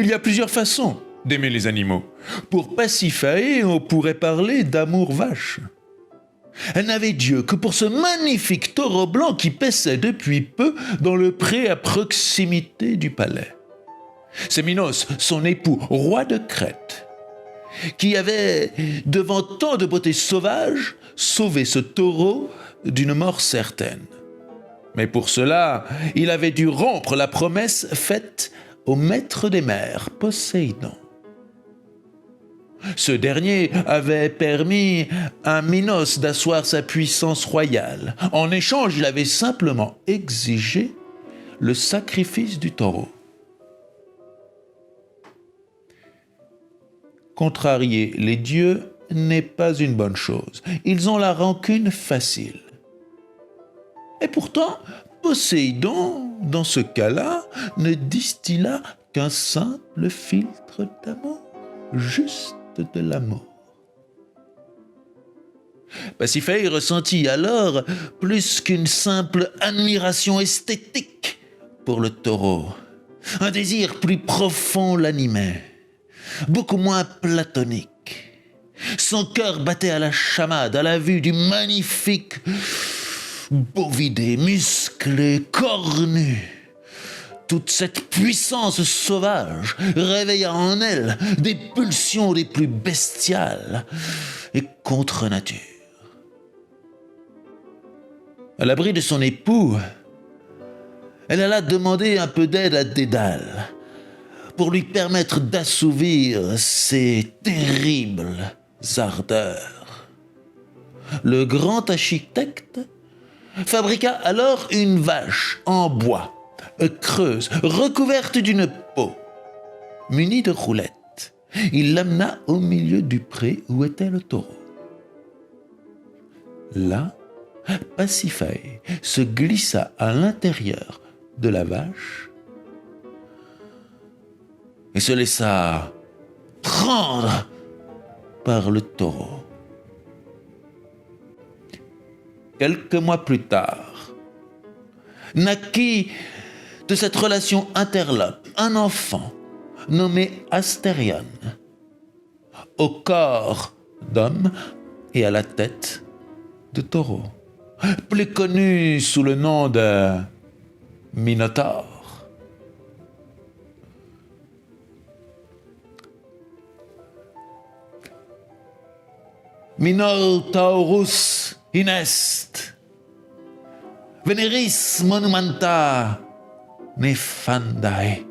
Il y a plusieurs façons d'aimer les animaux. Pour Pasiphae, on pourrait parler d'amour vache. Elle n'avait Dieu que pour ce magnifique taureau blanc qui paissait depuis peu dans le pré à proximité du palais. C'est Minos, son époux, roi de Crète, qui avait, devant tant de beauté sauvage, sauvé ce taureau d'une mort certaine. Mais pour cela, il avait dû rompre la promesse faite au maître des mers, Poséidon. Ce dernier avait permis à Minos d'asseoir sa puissance royale. En échange, il avait simplement exigé le sacrifice du taureau. Contrarier les dieux n'est pas une bonne chose. Ils ont la rancune facile. Et pourtant, Poséidon, dans ce cas-là, ne distilla qu'un simple filtre d'amour, juste de l'amour. Pasiphae ressentit alors plus qu'une simple admiration esthétique pour le taureau. Un désir plus profond l'animait, beaucoup moins platonique. Son cœur battait à la chamade à la vue du magnifique bovidé, musclé, cornu. Toute cette puissance sauvage réveilla en elle des pulsions les plus bestiales et contre nature. À l'abri de son époux, elle alla demander un peu d'aide à Dédale pour lui permettre d'assouvir ses terribles ardeurs. Le grand architecte fabriqua alors une vache en bois, creuse, recouverte d'une peau, munie de roulettes. Il l'amena au milieu du pré où était le taureau. Là, Pasiphae se glissa à l'intérieur de la vache et se laissa prendre par le taureau. Quelques mois plus tard, naquit de cette relation interlope un enfant nommé Astérion, au corps d'homme et à la tête de taureau, plus connu sous le nom de Minotaure. Minotaurus inest, veneris monumenta nefandae.